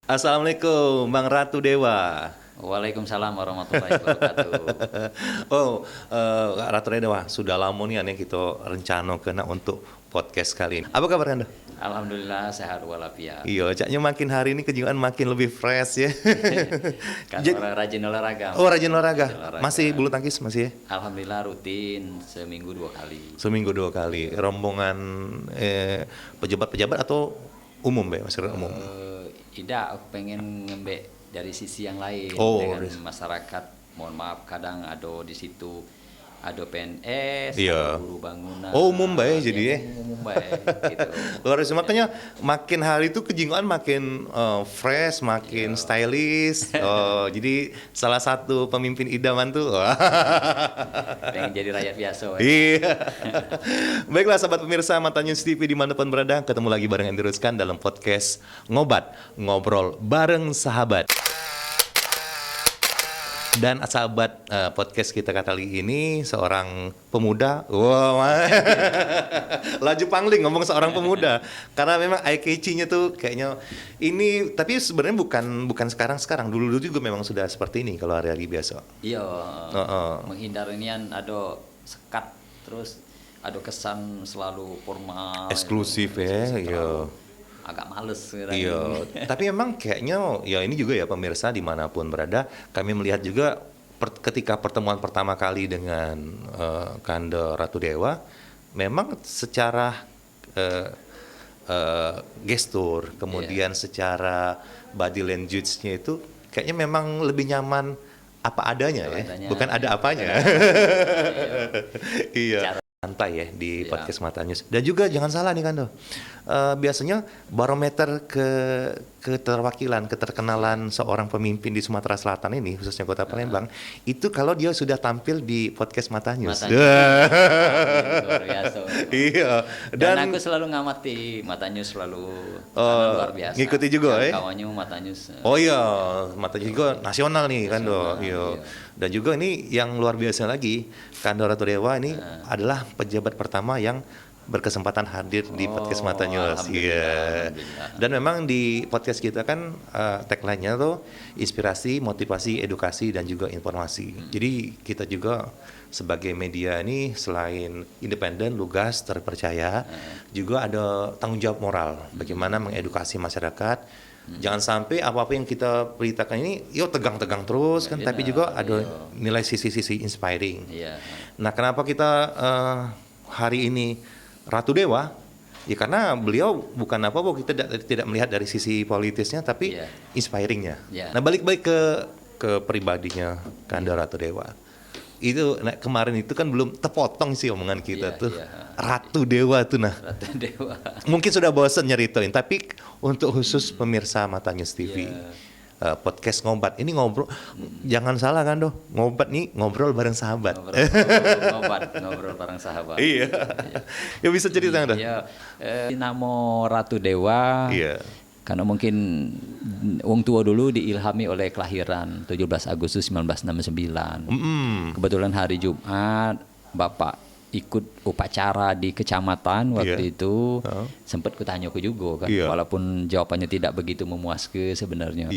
Assalamualaikum, Bang Ratu Dewa. Waalaikumsalam warahmatullahi wabarakatuh. Ratu Dewa, sudah lama nih aneh kita rencana kena untuk podcast kali ini. Apa kabar Anda? Alhamdulillah sehat walafiat. Iya, caknya makin hari ini kejiwaan makin lebih fresh ya. Kan orang rajin olahraga. Oh, rajin olahraga. Rajin olahraga. Masih bulu tangkis masih ya? Alhamdulillah rutin seminggu 2 kali. Seminggu 2 kali. Rombongan pejabat-pejabat atau umum, Be? Masyarakat umum. Tidak, aku pengen ngembek dari sisi yang lain dengan masyarakat. Mohon maaf, kadang ada di situ ada PNS, iya. ada guru bangunan. Oh, umum bae jadi ya. Umum bae gitu. Luar biasa, makanya makin hari itu kejiwaan makin fresh, makin stylish. Jadi salah satu pemimpin idaman tuh. Pengen jadi rakyat biasa. Iya. Baiklah sahabat pemirsa Mata News TV dimanapun berada, ketemu lagi bareng Andy Ruskan dalam podcast Ngobat, Ngobrol Bareng Sahabat. Dan sahabat podcast kita kali ini seorang pemuda, laju pangling ngomong seorang pemuda, karena memang eye catchy-nya tuh kayaknya ini, tapi sebenarnya bukan sekarang, dulu juga memang sudah seperti ini kalau hari-hari biasa. Iya, menghindar inian ada sekat, terus ada kesan selalu formal, eksklusif ya, iya. Agak males. Iya, tapi memang kayaknya ya ini juga ya pemirsa dimanapun berada, kami melihat juga ketika pertemuan pertama kali dengan Kanda Ratu Dewa, memang secara gestur, kemudian secara body language-nya itu kayaknya memang lebih nyaman apa adanya ya, bukan ada apanya. Iya. Santai ya di podcast Mata News. Dan juga jangan salah nih Kando, biasanya barometer keterwakilan, keterkenalan seorang pemimpin di Sumatera Selatan ini, khususnya Kota Palembang, itu kalau dia sudah tampil di podcast Mata News. Luar biasa. Iya. Dan aku selalu ngamati Mata News, selalu luar biasa. Ngikuti juga ya. Kawannya Mata News. Oh iya, Mata News juga nasional nih Kando. Iya. Dan juga ini yang luar biasa lagi, Kanda Ratu Dewa ini adalah pejabat pertama yang berkesempatan hadir di podcast Mata News. Iya. Dan memang di podcast kita kan tagline-nya tuh inspirasi, motivasi, edukasi dan juga informasi. Jadi kita juga sebagai media ini selain independen, lugas, terpercaya, juga ada tanggung jawab moral bagaimana mengedukasi masyarakat. Jangan sampai apa-apa yang kita beritakan ini tegang-tegang terus kan, tapi juga ada nilai sisi-sisi inspiring. Nah, kenapa kita hari ini Ratu Dewa? Ya karena beliau bukan apa-apa, kita tidak melihat dari sisi politisnya, tapi inspiringnya. Nah, balik ke pribadinya Kanda Ratu Dewa. Itu kemarin itu kan belum terpotong sih omongan kita tuh. Ratu Dewa tuh Ratu Dewa. Mungkin sudah bosan nyeritain, tapi untuk khusus pemirsa Mata News TV, podcast Ngobat ini ngobrol, jangan salah kan ngobat nih ngobrol bareng sahabat. Ngobrol bareng sahabat. Iya. Ya bisa cerita dah. Nama Ratu Dewa. Iya. Karena mungkin wong tua dulu diilhami oleh kelahiran 17 Agustus 1969. Kebetulan hari Jumat Bapak ikut upacara di kecamatan waktu itu. Sempat kutanya aku juga kan, walaupun jawabannya tidak begitu memuaskan sebenarnya.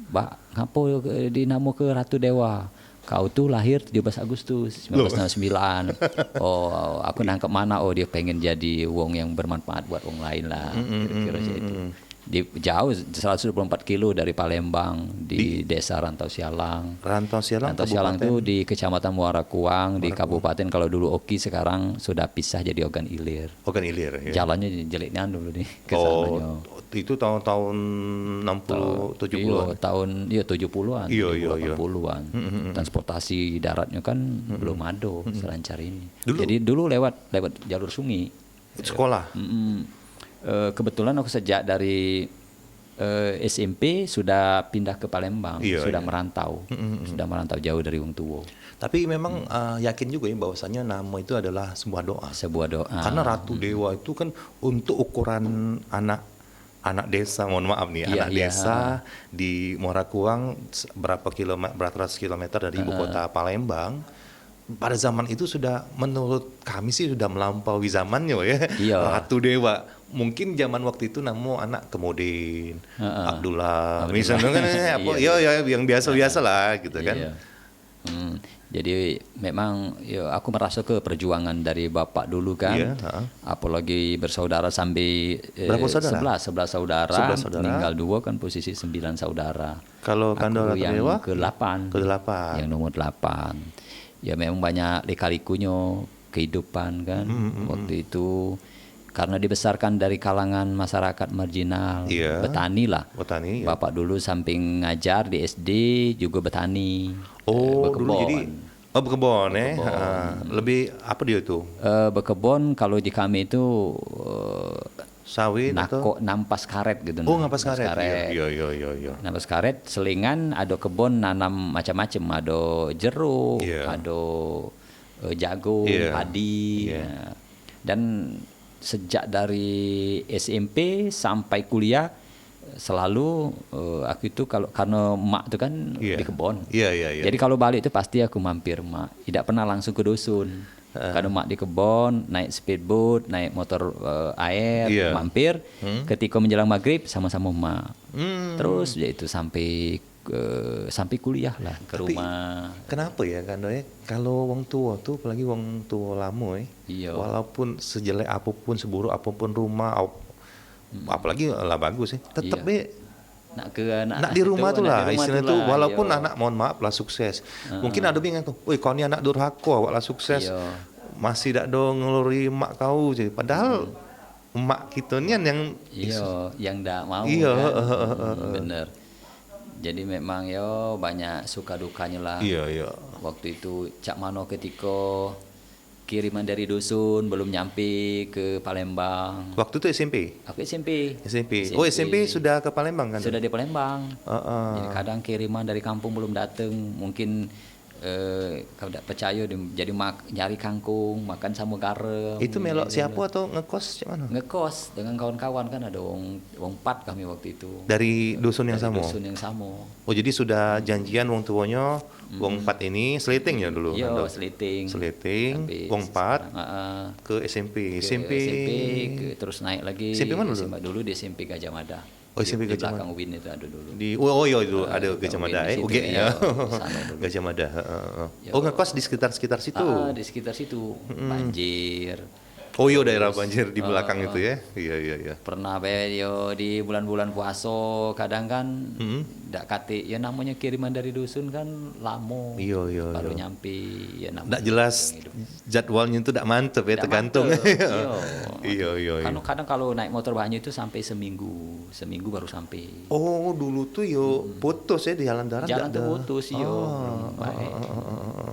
Mbak, ngapa dinamo ke Ratu Dewa? Kau tuh lahir 17 Agustus 1969. Oh, aku nangkep mana? Oh, dia pengen jadi wong yang bermanfaat buat wong lain lah. Kira-kira itu. Di jauh 124 kilo dari Palembang di desa Rantau Sialang. Rantau Sialang itu di Kecamatan Muara Kuang di Kabupaten, kalau dulu Oki sekarang sudah pisah jadi Ogan Ilir. Ogan Ilir. Ya. Jalannya jeleknya dulu nih ke sananya. Itu tahun 60 70-an. Tahun 70-an. Iya. 80-an. Transportasi daratnya kan belum ada selancar ini. Jadi dulu lewat jalur sungai. Sekolah. Kebetulan aku sejak dari SMP sudah pindah ke Palembang, merantau, sudah merantau jauh dari wong tua. Tapi memang yakin juga ya bahwasanya nama itu adalah sebuah doa. Karena Ratu Dewa itu kan untuk ukuran anak desa, mohon maaf nih, anak desa di Muara Kuang berapa ratus kilometer dari ibu kota Palembang. pada zaman itu sudah, menurut kami sih sudah melampaui zamannya ya. Iya. Ratu Dewa. Mungkin zaman waktu itu namu anak Kemodin, Abdullah, Abdullah. misalnya kan apa, Iya. ya yang biasa-biasa lah gitu kan. Iya. Jadi memang ya, aku merasa ke perjuangan dari bapak dulu kan, Iya, apalagi bersaudara sampai Berapa saudara? 11 saudara, 11 saudara. meninggal 2 kan posisi 9 saudara. Kalau Kando Aku Ratu yang Dewa ke-8. ke-8. Yang nomor 8. Ya memang banyak lika-likunya kehidupan kan waktu itu. Karena dibesarkan dari kalangan masyarakat marginal, Iya. petani lah. Petani, ya. Bapak dulu samping ngajar di SD juga petani. Oh, berkebun. dulu jadi berkebun ya. Lebih apa dia itu? Berkebun kalau di kami itu Sawit atau? nampas karet gitu. Oh, ngampas karet. Iya. Nampas karet, selingan ada kebun nanam macam-macam, ada jeruk, Iya. ada jagung, Iya. padi. Iya. Ya. Dan sejak dari SMP sampai kuliah selalu aku itu karena emak itu kan di kebun. Iya. Jadi kalau balik itu pasti aku mampir emak. Tidak pernah langsung ke dusun. Karena emak di kebun, naik speedboat, naik motor air, Iya. mampir. Ketika menjelang maghrib sama-sama emak. Terus ya itu sampai kuliah lah ke Tapi, rumah. Kenapa ya Kando ya? Kalau wong tua tuh, apalagi wong tua lama ya, Iya. walaupun sejelek apapun, seburuk apapun rumah, apalagi lah bagus ya, tetap Iya. nak di rumah tuh lah, istilah tuh, walaupun anak mohon maaf lah sukses. Mungkin ada bingung tuh, woi kau ni anak durhaka, awak lah sukses, Iya. masih tak do ngeluri mak kau je. Padahal emak kita ni yang Iya, yang ndak mau Iya, kan. Bener. Jadi memang yo banyak suka dukanya lah. iya. Waktu itu Cak Mano ketika kiriman dari dusun belum nyampe ke Palembang. Waktu itu SMP. Aku SMP. Oh SMP sudah ke Palembang kan? Sudah di Palembang. Jadi kadang kiriman dari kampung belum datang. Mungkin kalau tidak percaya jadi nyari kangkung, makan sama garam. Itu melok siapa atau ngekos cak mana? Ngekos dengan kawan-kawan kan ada wong 4 kami waktu itu. Dari dusun yang sama. Dusun yang sama. Oh jadi sudah janjian wong tuanya, wong 4 ini seliting ya dulu? Iya, Kando? seliting. Seliting, Sampai wong 4 sekarang, ke SMP. SMP, terus naik lagi. SMP mana dulu? SMA dulu di SMP Gajah Mada. Oh, SMP di Gajah belakang UIN itu ada dulu. Oh iya itu ada Gajah Mada di situ, UG ya. iya, di sana dulu. Gajah Mada. Ya, Oh ngekos di sekitar situ. Di sekitar situ. Banjir. Oh iya daerah banjir di belakang itu ya. Iya. Pernah yo di bulan-bulan puasa kadang kan ndak kate ya namanya kiriman dari dusun kan lama. Iya. Baru nyampe ya namanya. Nggak jelas jadwalnya itu nggak mantep ya, Ndak tergantung. mantep, Iya. Karena kadang kalau naik motor banyak itu sampai seminggu baru sampai. Oh dulu tuh yo putus ya di jalan darat. Jalan nggak tuh ada. putus baik.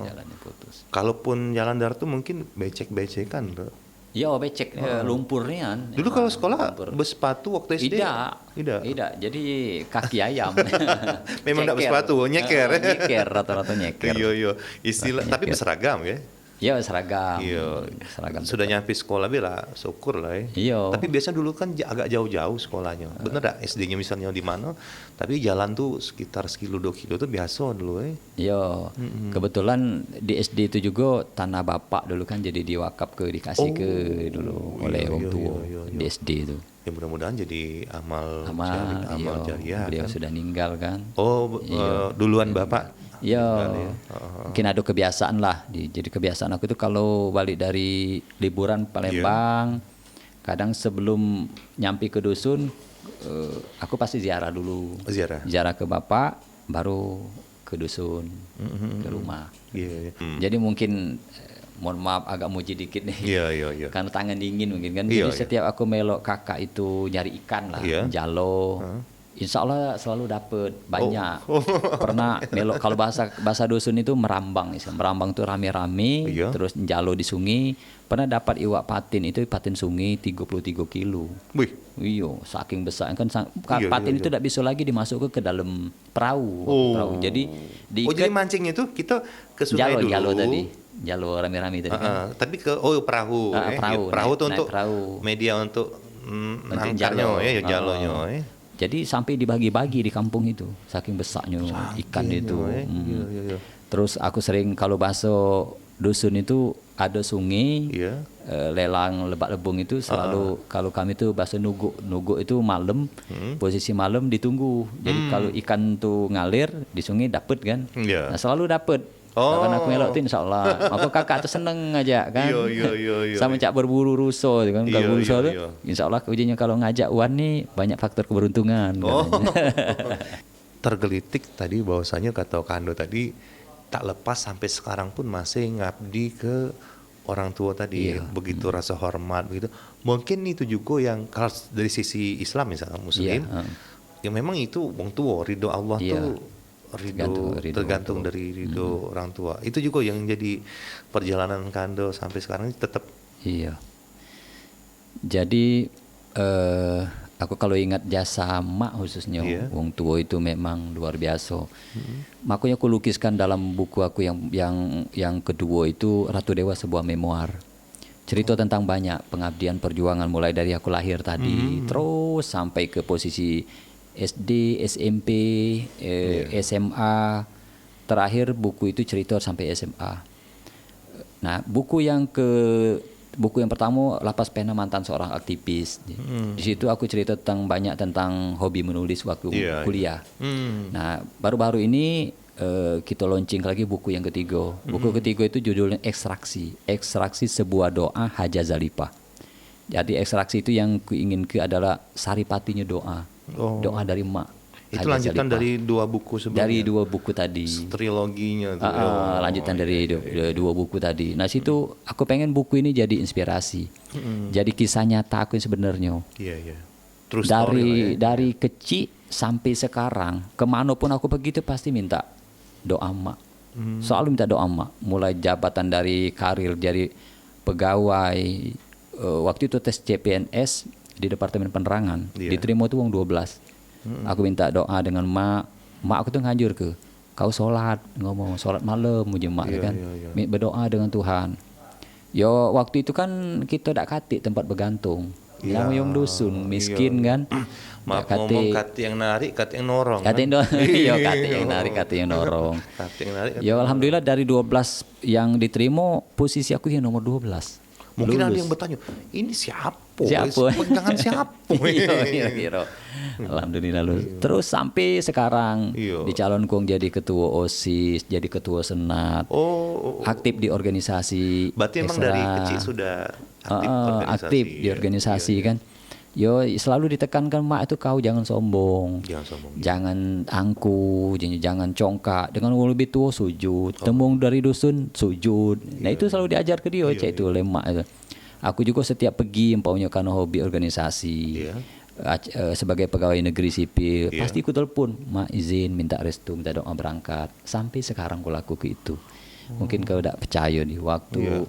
Jalannya putus. Kalaupun jalan darat tuh mungkin becek-becekan tuh. Iya, becek lumpurnya. Dulu kalau sekolah bersepatu waktu SD? Tidak. Jadi kaki ayam. Memang tidak Ceker. bersepatu, nyeker. Nyeker, rata-rata nyeker. Iya. Istilah, tapi berseragam ya? Iya, seragam. Iya. Seragam. Sudah nyampe sekolah bela, syukur lah ya. Iya. Tapi biasa dulu kan agak jauh-jauh sekolahnya. Bener dah SD-nya misalnya di mana, tapi jalan tuh sekitar 1-2 kilo tuh biasa dulu ya. Iya. Kebetulan di SD itu juga tanah bapak dulu kan jadi diwakaf dikasih ke dulu oleh orang tua di SD itu. Ya mudah-mudahan jadi amal jariah. Beliau kan? sudah meninggal kan. Oh, duluan bapak. Iya, mungkin ada kebiasaan lah. Jadi kebiasaan aku itu kalau balik dari liburan Palembang, kadang sebelum nyampe ke dusun, aku pasti ziarah dulu. Ziarah ke bapak, baru ke dusun, ke rumah. Iya. Jadi mungkin mohon maaf agak muji dikit nih. Iya. Karena tangan dingin mungkin kan. Iya, Jadi setiap aku melok kakak itu nyari ikan lah, jalo. Insya Allah selalu dapet banyak. Pernah melok kalau bahasa dusun itu merambang. Merambang itu rame-rame, terus jalo di sungai. Pernah dapat iwak patin itu patin sungai 33 kilo. Wih. Iya, saking besar kan patin itu tidak bisa lagi dimasuk ke dalam perahu. Jadi jadi mancing itu kita ke sungai dulu. Jalo tadi. Jalo rame-rame tadi kan. Tapi ke perahu. Perahu itu untuk media untuk nangkarnya ya jalonya. Jadi sampai dibagi-bagi di kampung itu, saking besarnya ikan itu. Iya. Terus aku sering kalau bahasa dusun itu ada sungai, Iya. lelang lebak lebung itu selalu kalau kami tuh bahasa nuguk itu malam, posisi malam ditunggu. Jadi kalau ikan tuh ngalir di sungai dapet kan, Iya. nah selalu dapet. Oh. Kapan aku melok tuh insya Allah. Maka kakak tuh seneng aja kan. Iya. Sama cak berburu ruso gitu kan. Iya, Kalau ruso tuh, iya. insya Allah ujinya kalau ngajak Wan nih banyak faktor keberuntungan. Oh. katanya. Tergelitik tadi bahwasanya kata Kando tadi tak lepas sampai sekarang pun masih ngabdi ke orang tua tadi, begitu rasa hormat begitu. Mungkin itu juga yang kalau dari sisi Islam misalnya Muslim, yang memang itu wong tua, ridho Allah tuh tergantung dari ridho orang tua. Itu juga yang jadi perjalanan Kando sampai sekarang ini tetap. Iya. Jadi aku kalau ingat jasa mak khususnya wong tua itu memang luar biasa. Makanya aku lukiskan dalam buku aku yang kedua itu Ratu Dewa sebuah memoir. Cerita tentang banyak pengabdian perjuangan mulai dari aku lahir tadi terus sampai ke posisi SD, SMP, SMA. Terakhir buku itu cerita sampai SMA. Nah, buku yang pertama Lapas Pena Mantan Seorang Aktivis. Di situ aku cerita banyak tentang hobi menulis waktu kuliah. Nah, baru-baru ini kita launching lagi buku yang ketiga. Buku ketiga itu judulnya Ekstraksi. Ekstraksi sebuah doa Haja Zalipah. Jadi ekstraksi itu yang kuingin adalah saripatinya doa. Doa dari mak. Itu lanjutan dari dua buku sebelumnya. Dari dua buku tadi. Triloginya tuh. Lanjutan dari dua buku tadi. Nah, situ aku pengen buku ini jadi inspirasi. Jadi kisah nyata aku yang sebenarnya. Iya. Terus dari kecil sampai sekarang, kemanapun aku pergi itu pasti minta doa mak. Selalu minta doa mak. Mulai jabatan dari karir jadi pegawai. Waktu itu tes CPNS di Departemen Penerangan. Diterima tuh uang 12. Aku minta doa dengan mak aku tuh ngajur kau sholat malam mak kan. Berdoa dengan Tuhan. Yo waktu itu kan kita tak katik tempat bergantung. Yang dusun miskin kan. Maaf ngomong kati yang narik, kati yang norong. Kati yang narik, kati yang norong. Ya alhamdulillah dari 12 yang diterima posisi aku yang nomor 12. Mungkin lulus. Ada yang bertanya, ini siapa? Pegangan siapa? Kira-kira. Alhamdulillah lulus. Terus sampai sekarang dicalonkan jadi ketua OSIS, jadi ketua senat. Aktif di organisasi. Berarti memang dari kecil sudah aktif di organisasi kan. Yo selalu ditekankan mak itu kau jangan sombong. Jangan angku, jangan congkak. Dengan orang lebih tua sujud. Tembung dari dusun sujud. Nah itu selalu diajar ke dia itu oleh mak itu. Aku juga setiap pergi umpamanya karena hobi organisasi. Sebagai pegawai negeri sipil pasti aku telepon mak izin minta restu minta doa berangkat. Sampai sekarang aku lakukan itu. Mungkin kau tak percaya nih waktu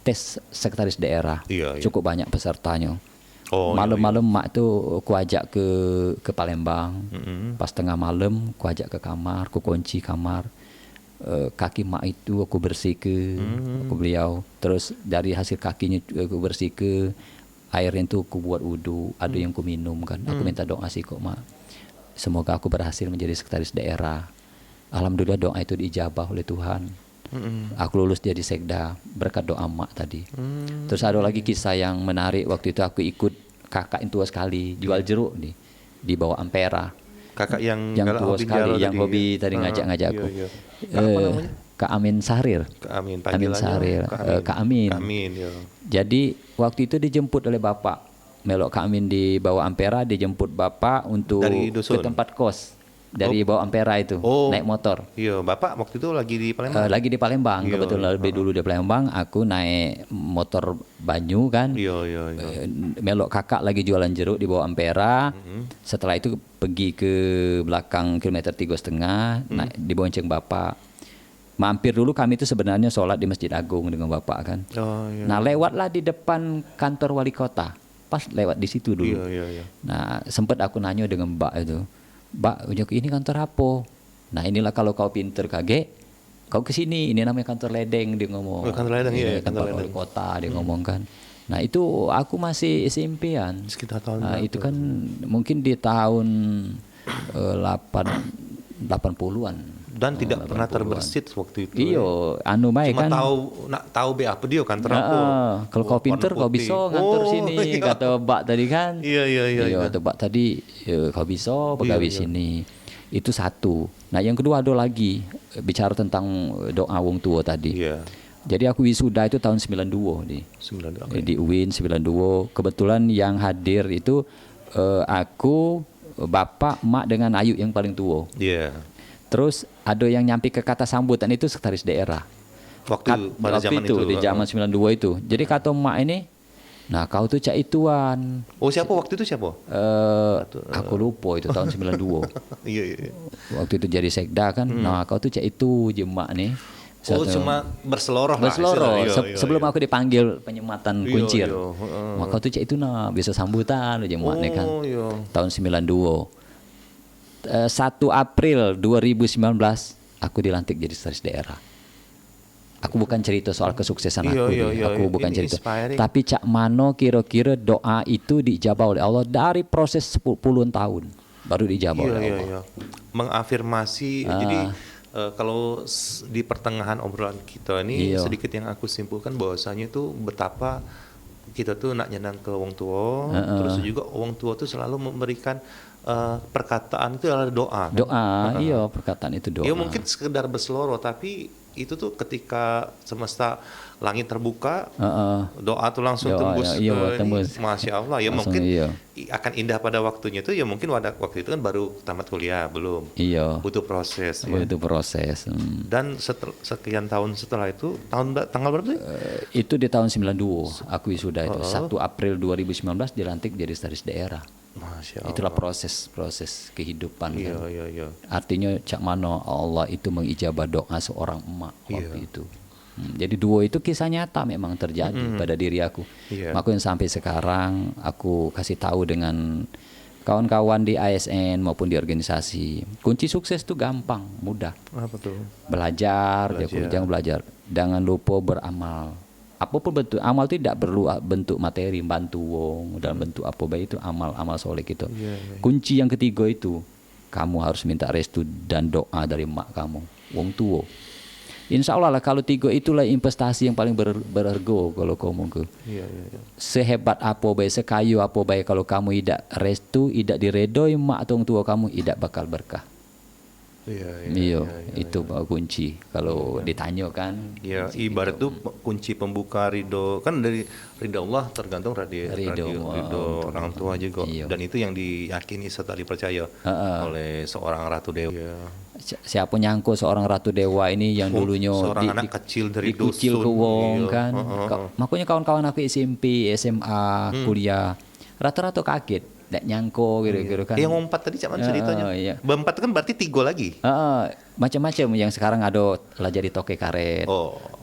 tes sekretaris daerah cukup banyak pesertanya. Malam-malam mak tuh ku ajak ke Palembang. Pas tengah malam ku ajak ke kamar, ku kunci kamar. Kaki mak itu aku bersih aku beliau. Terus dari hasil kakinya aku bersih airnya itu aku buat wudu, ada yang ku minum kan. Aku minta doa sih kok mak. Semoga aku berhasil menjadi sekretaris daerah. Alhamdulillah doa itu diijabah oleh Tuhan. Aku lulus jadi sekda berkat doa mak tadi. Terus ada lagi kisah yang menarik waktu itu aku ikut kakak yang tua sekali jual jeruk di bawah Ampera. Kakak yang tua sekali yang hobi tadi ngajak-ngajak aku. Kak Amin Sahrir. Kak Amin. Jadi waktu itu dijemput oleh bapak. Melok Kak Amin di bawah Ampera dijemput bapak untuk ke tempat kos. Dari bawah Ampera itu naik motor. Iya, bapak waktu itu lagi di Palembang. Lagi di Palembang, kebetulan lebih dulu di Palembang. Aku naik motor banyu kan. Melok kakak lagi jualan jeruk di bawah Ampera. Setelah itu pergi ke belakang kilometer 3,5, dibonceng bapak. Mampir dulu kami itu sebenarnya sholat di Masjid Agung dengan bapak kan. Nah lewatlah di depan kantor wali kota. Pas lewat di situ dulu. Nah sempat aku nanya dengan mbak itu. Mbak, ini kantor apa? Nah inilah kalau kau pinter kage, kau kesini. Ini namanya kantor ledeng dia ngomong. Kantor ledeng kantor wali kota dia ngomong kan. Nah itu aku masih SMP-an. Sekitar tahun itu kan mungkin di tahun 80-an. Dan tidak pernah 80-an. terbersit waktu itu. Iyo, anu bae Cuma kan. tahu be apa dia kan terapu. Kalau kau pinter kau bisa ngantor sini, iya. kata Mbak tadi kan. Iya. Kata Mbak tadi, kau bisa pegawai Iya. sini. Itu satu. Nah yang kedua ada lagi bicara tentang doa wong tua tadi. Iya. Jadi aku wisuda itu tahun 92 di 9. di UIN 92. Kebetulan yang hadir itu aku, bapak, mak dengan Ayu yang paling tua. Iya. Terus ada yang nyampi ke kata sambutan itu sekretaris daerah. Pada zaman itu di zaman 92 itu. Jadi kata emak ini, nah kau tuh cak ituan. Oh siapa waktu itu siapa? Aku lupa itu tahun 92. Iya. Waktu itu jadi sekda kan. Nah kau tuh cak itu jemak nih. Oh cuma berseloroh lah. Berseloroh. Iya, Sebelum aku dipanggil penyematan kuncir. Iya. Maka tuh cak itu nah bisa sambutan jemak nih kan. Iya. Tahun 92. 1 April 2019 aku dilantik jadi sekretaris daerah. Aku bukan cerita soal kesuksesan aku, aku bukan Ini cerita. inspiring. Tapi cak mano kira-kira doa itu dijawab oleh Allah dari proses 10 tahun baru dijawab oleh Allah. Iya. Mengafirmasi. Jadi kalau di pertengahan obrolan kita ini Iya. sedikit yang aku simpulkan bahwasanya itu betapa kita tuh nak nyenang ke wong tua, terus juga wong tua tuh selalu memberikan perkataan itu adalah doa. Kan? Doa, iya perkataan itu doa. Ya mungkin sekedar berseloroh, tapi itu tuh ketika semesta langit terbuka, doa tuh langsung Doa, tembus. iya, Ini, tembus. Masya Allah. Ya Langsung, mungkin iya. akan indah pada waktunya itu. Ya mungkin waktu itu kan baru tamat kuliah, belum. Iya. Butuh proses. Ya. Itu proses. Dan sekian tahun setelah itu, tanggal berapa sih? Itu di tahun 92 aku wisuda itu. 1 April 2019 dilantik jadi sekretaris daerah. Masya Allah. Itulah proses kehidupan kan. Iya. Artinya cak mano Allah itu mengijabah doa seorang emak waktu Iya. itu. Jadi dua itu kisah nyata memang terjadi pada diri aku. Iya. Aku yang sampai sekarang aku kasih tahu dengan kawan-kawan di ASN maupun di organisasi. Kunci sukses itu gampang, mudah. Apa tuh? Belajar. Jangan belajar. Jangan lupa beramal. Apapun bentuk amal itu tidak perlu bentuk materi, bantu wong dalam bentuk apa baik itu amal soleh gitu. Iya. Kunci yang ketiga itu kamu harus minta restu dan doa dari mak kamu, wong tua. Insya Allah lah kalau tiga itulah investasi yang paling berharga kalau kamu ke. Iya. Sehebat apa baik, sekayu apa baik kalau kamu tidak restu, tidak diredoi mak atau wong tua kamu, tidak bakal berkah. Iya. Itu kunci. Kalau ditanya kan. Ya, ibarat tuh kunci pembuka ridho kan dari ridho Allah tergantung ridho orang tua juga. Iya. Dan itu yang diyakini serta dipercaya oleh seorang ratu dewa. Iya. Siapa nyangko seorang ratu dewa ini yang dulunya seorang anak kecil dari dikucil dusun, ke wong iya. kan. Makanya kawan-kawan aku SMP, SMA, kuliah rata-rata kaget. Nggak nyangko gitu kan. Yang ngompat tadi cuman ceritanya. Iya. Berempat kan berarti 3 lagi. Macam-macam yang sekarang ada lah jadi toke karet.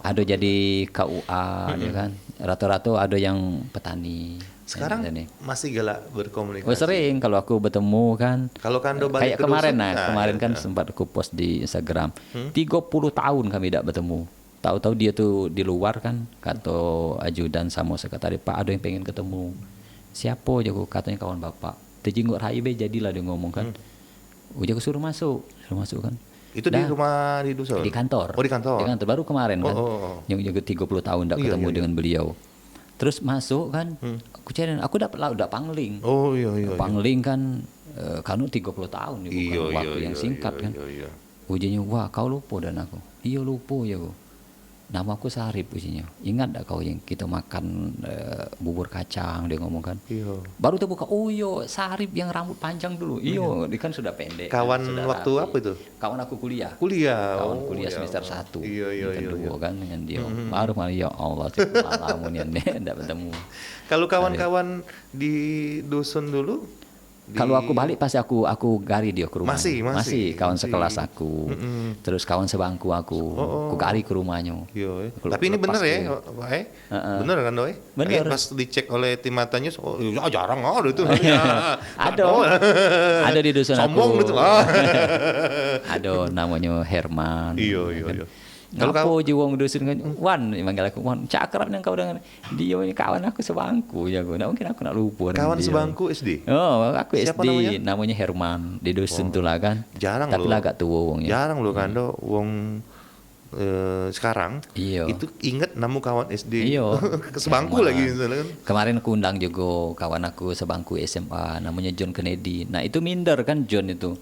Ada jadi KUA ya kan. Rata-rata ada yang petani. Sekarang masih galak berkomunikasi. Oh, sering kalau aku bertemu kan. Kalau Kando balik kayak ke kemarin dusun, kemarin kan sempat aku post di Instagram. 30 tahun kami tidak bertemu. Tahu-tahu dia tuh di luar kan, kata ajudan sama sekretaris, Pak ada yang pengen ketemu. Siapa jago katanya kawan bapak. Terjingguk Raibe jadilah dia ngomong kan. Udah aku suruh masuk kan. Itu di rumah di dusun? Di kantor. Oh, di kantor. Di kantor baru kemarin kan. Yang jago 30 tahun tidak ketemu dengan beliau. Terus masuk kan. Aku cari, aku udah pangling. Oh iya. Pangling kan kanu 30 tahun bukan waktu yang singkat kan. Ujinya, wah kau lupa dan aku. Iya lupa ya aku. Nama aku Sarip ujinya. Ingat tak kau yang kita makan bubur kacang dia ngomong kan. Iya. Baru terbuka, oh iya Sarip yang rambut panjang dulu. Iya, dia kan sudah pendek. Kawan kan, waktu rapi. apa itu? Kawan aku kuliah. Kuliah. Kuliah semester 1. Iya. Kedua kan dengan dia. Baru malah ya Allah, lama nih enggak bertemu. Kalau kawan-kawan di dusun dulu kalau aku balik pasti aku gari dia ke rumah. Masih kawan sekelas aku. Terus kawan sebangku aku. Aku gari ke rumahnya. Iya. Tapi ini bener ya, Pak? Bener kan, Doi? Bener. Pas dicek oleh tim matanya, jarang ada itu. Ada di dusun aku. Sombong gitu. Ada namanya Herman. Iya. Kalau Ngapo je wong dusun kan Wan manggil aku Wan. Cak akrab nang kau dengan dia ini kawan aku sebangku ya aku. Nah, mungkin aku nak lupa dengan kawan dia. sebangku SD. Oh, aku Siapa SD namanya Herman di dusun tuh lah kan. Jarang Tapi loh. lah agak tua wongnya. Jarang loh kan do wong sekarang Iya. itu inget namu kawan SD. Iya. Sebangku Herman. lagi misalnya kan. Kemarin aku undang juga kawan aku sebangku SMA namanya John Kennedy. Nah itu minder kan John itu.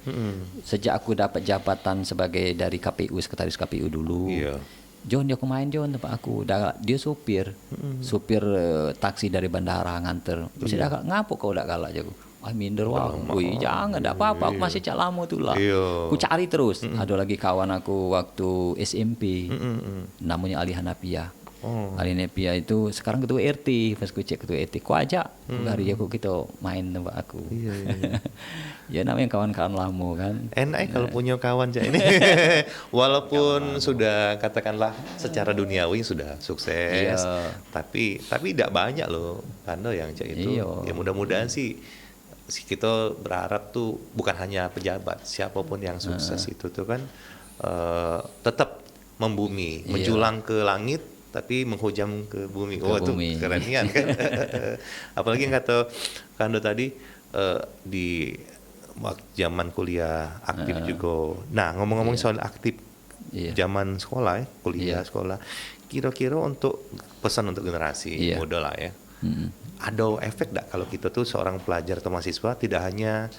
Sejak aku dapat jabatan sebagai dari KPU sekretaris KPU dulu. Iya. John dia main John tempat aku. Dia supir, supir taksi dari bandara nganter. Terus dia ngapa kau dak galak jago? Ah minder wah, woi jangan, dak apa-apa, aku masih cak lama tuh lah. Iya. Aku cari terus. Ada lagi kawan aku waktu SMP, namanya Ali Hanafia. Ali Hanafia itu sekarang ketua RT, pas aku cek ketua RT, ku ajak hari aku kita main tempat aku. Iya. Ya namanya kawan-kawan lama kan. Enak kalau punya kawan cak ini. Walaupun sudah katakanlah secara duniawi sudah sukses, tapi tidak banyak loh Kando yang cak itu. Iya. Ya mudah-mudahan sih kita berharap tuh bukan hanya pejabat, siapapun yang sukses itu tuh kan tetap membumi, menjulang ke langit tapi menghujam ke bumi. Wah itu keren kan. Apalagi yang kata Kando tadi di zaman kuliah aktif juga. Nah ngomong-ngomong soal aktif zaman sekolah kuliah sekolah, kira-kira untuk pesan untuk generasi muda lah ya. Ada efek enggak kalau kita tuh seorang pelajar atau mahasiswa tidak hanya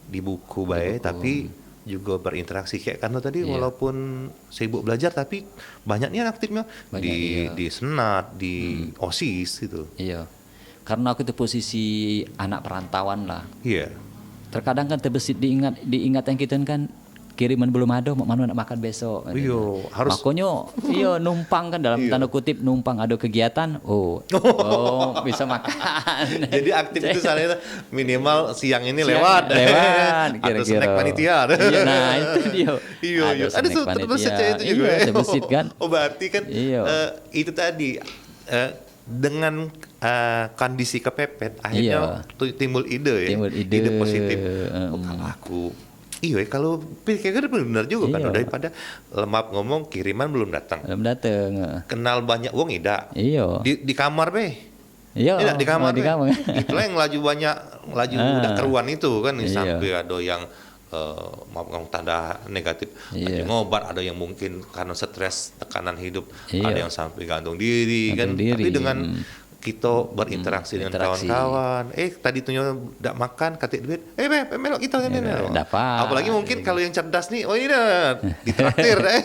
di buku baik tapi juga berinteraksi kayak karena tadi walaupun sibuk belajar tapi banyaknya aktifnya di senat, di OSIS gitu. Iya. Karena aku itu posisi anak perantauan lah. Iya. Terkadang kan terbesit diingatan kita kan kiriman belum ada, mana nak makan besok. Iya, harus. Makanya, numpang kan dalam tanda kutip numpang ada kegiatan, bisa makan. Jadi aktif itu soalnya minimal siang ini lewat kira-kira. Atau snack panitia. Iya, nah itu dia. Iya. Ada terbesit itu juga. Iya, terbesit kan. Oh berarti kan itu tadi dengan kondisi kepepet akhirnya timbul ide ide positif. Kalau aku kalau pikir benar juga kan daripada lemap ngomong kiriman belum datang. Kenal banyak wong ida. Iya. Di kamar be. Iya. Di kamar. Itulah yang laju udah keruan itu kan sampai ada yang ngomong tanda negatif, ada ngobat, ada yang mungkin karena stres, tekanan hidup, ada yang sampai gantung diri kan. Tapi dengan kita berinteraksi dengan kawan-kawan. Tadi tuh ndak makan, katik duit. Melok kita kan. Apalagi mungkin kalau yang cerdas nih, ini ditraktir deh.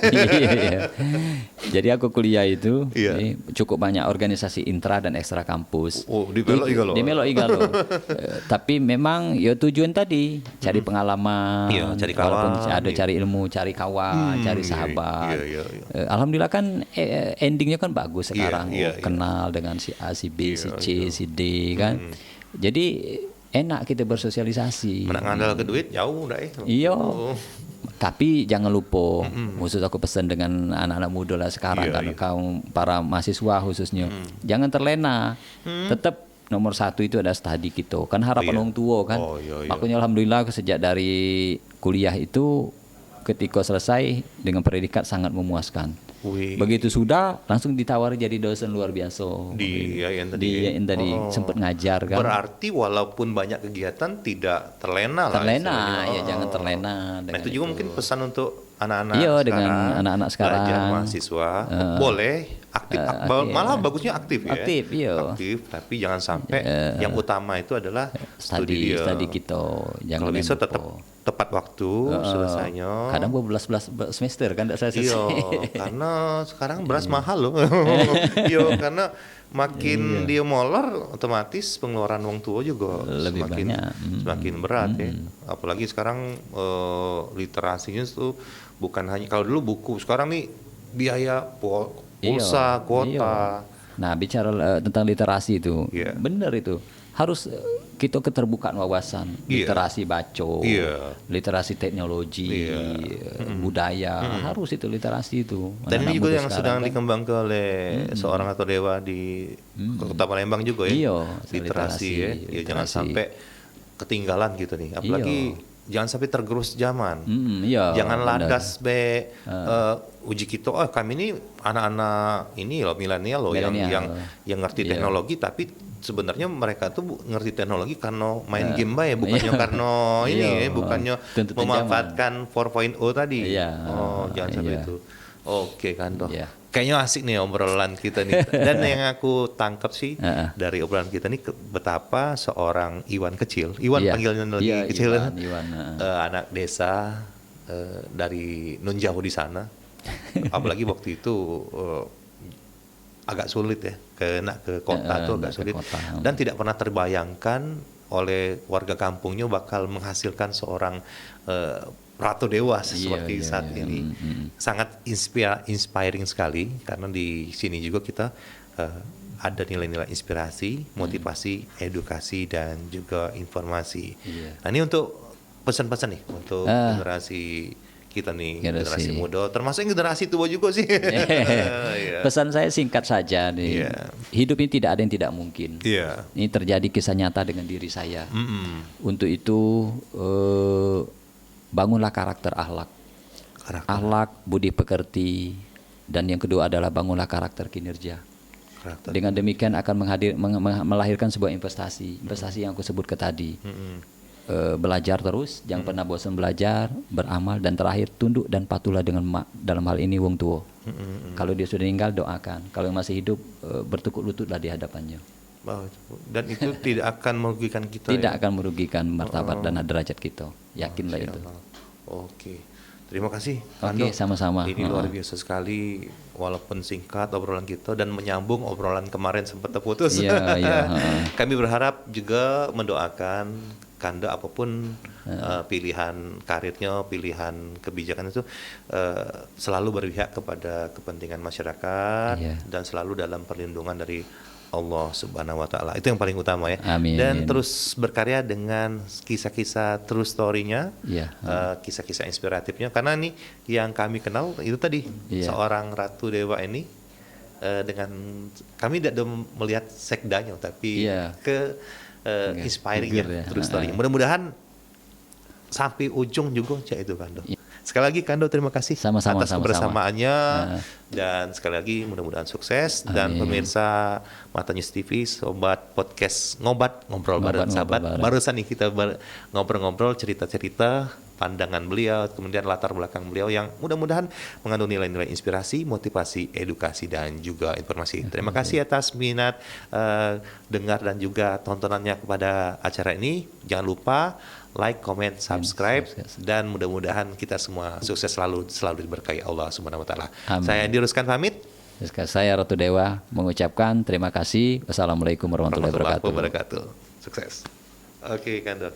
Jadi aku kuliah itu cukup banyak organisasi intra dan ekstra kampus. Di Melok Iga loh. Tapi memang tujuan tadi cari pengalaman, cari kawan, ada cari ilmu, cari kawan, cari sahabat. Alhamdulillah kan endingnya kan bagus sekarang. Kenal dengan si A, si B, si C, si D kan. Jadi enak kita bersosialisasi. Menang ke duit jauh dah. Iya. Tapi jangan lupa, khusus aku pesan dengan anak-anak muda lah sekarang kan, kaum para mahasiswa khususnya, jangan terlena. Tetap nomor satu itu ada studi kita. Kan harapan orang tua kan. Makanya alhamdulillah sejak dari kuliah itu ketika selesai dengan predikat sangat memuaskan. Begitu sudah langsung ditawari jadi dosen luar biasa. Yang tadi sempat ngajar kan. Berarti walaupun banyak kegiatan tidak terlena lah. Jangan terlena. Nah itu juga mungkin pesan untuk anak-anak dengan anak-anak sekarang. Belajar mahasiswa boleh aktif, malah bagusnya aktif ya. Aktif, tapi jangan sampai yang utama itu adalah studi kita. Jangan kalau bisa tetap tepat waktu selesainya. Kadang belas semester kan tidak selesai. Karena sekarang beras mahal loh. Karena makin dia molor, otomatis pengeluaran wong tua juga semakin berat ya. Apalagi sekarang literasinya tuh bukan hanya kalau dulu buku, sekarang nih biaya pulsa, kuota. Nah bicara tentang literasi itu, benar itu. Harus kita keterbukaan wawasan, literasi baca, literasi teknologi, budaya, harus itu literasi itu. Dan ini juga yang sedang dikembangkan oleh seorang atau dewa di Kota Palembang juga ya. Literasi ya. Jangan sampai ketinggalan gitu nih. Apalagi jangan sampai tergerus zaman. Iya. Jangan benar. landas uji kita. Oh, kami ini anak-anak ini loh milenial loh yang ngerti Iya. teknologi, tapi sebenarnya mereka tuh ngerti teknologi karena main game bae, bukannya Iya. karena ini, Iya. bukannya Tuntutan memanfaatkan 4.0 tadi. Iya. Oh, jangan sampai Iya. itu. Oke, Kanto. Iya. Kayaknya asik nih obrolan kita nih. Dan yang aku tangkap sih Heeh. dari obrolan kita nih betapa seorang Iwan kecil, Iwan Iya. panggilnya lagi Iya, kecil, Iwan, anak desa dari non jauh di sana. Apalagi waktu itu agak sulit ya, kena ke kota tuh agak ke sulit. kota. Dan tidak pernah terbayangkan oleh warga kampungnya bakal menghasilkan seorang Ratu Dewa seperti iya, saat iya. ini. Sangat inspiring sekali karena di sini juga kita ada nilai-nilai inspirasi, motivasi, edukasi dan juga informasi. Iya. Nah, ini untuk pesan-pesan nih untuk generasi kita nih, generasi muda, termasuk generasi tua juga sih. Iya. Pesan saya singkat saja nih. Iya. Hidup ini tidak ada yang tidak mungkin. Iya. Ini terjadi kisah nyata dengan diri saya. Mm-mm. Untuk itu bangunlah karakter akhlak. Akhlak, budi pekerti, dan yang kedua adalah bangunlah karakter kinerja. Karakter. Dengan demikian akan melahirkan sebuah investasi yang aku sebut ke tadi. Belajar terus, jangan pernah bosan belajar, beramal, dan terakhir tunduk dan patuhlah dengan dalam hal ini wong tua. Kalau dia sudah meninggal doakan, kalau yang masih hidup bertukuk lututlah di hadapannya. Dan itu tidak akan merugikan kita. Tidak ya? akan merugikan martabat dan derajat kita. Yakinlah itu. Oke. Terima kasih. Oke, sama-sama. Ini luar biasa sekali, walaupun singkat obrolan kita dan menyambung obrolan kemarin sempat terputus. Iya, iya. Kami berharap juga mendoakan Kanda apapun pilihan karirnya, pilihan kebijakan itu selalu berpihak kepada kepentingan masyarakat dan selalu dalam perlindungan dari Allah Subhanahu wa taala. Itu yang paling utama ya. Amin. Dan terus berkarya dengan kisah-kisah true story-nya, kisah-kisah inspiratifnya, karena nih yang kami kenal itu tadi seorang Ratu Dewa ini dengan kami tidak melihat sekdanya tapi ke inspiring-nya true story. Mudah-mudahan sampai ujung juga cak itu Kando. Sekali lagi Kando terima kasih atas kebersamaannya dan sekali lagi mudah-mudahan sukses. Dan pemirsa Mata News TV, sobat podcast ngobrol bareng sahabat. Barusan nih kita ngobrol-ngobrol cerita-cerita pandangan beliau, kemudian latar belakang beliau yang mudah-mudahan mengandung nilai-nilai inspirasi, motivasi, edukasi dan juga informasi. Terima kasih atas minat dengar dan juga tontonannya kepada acara ini. Jangan lupa like, comment, subscribe, dan mudah-mudahan kita semua sukses selalu diberkahi Allah Subhanahu wa taala. Saya Andi Ruskan pamit. Saya Ratu Dewa mengucapkan terima kasih. Wassalamualaikum warahmatullahi wabarakatuh. Sukses. Oke, Kandor.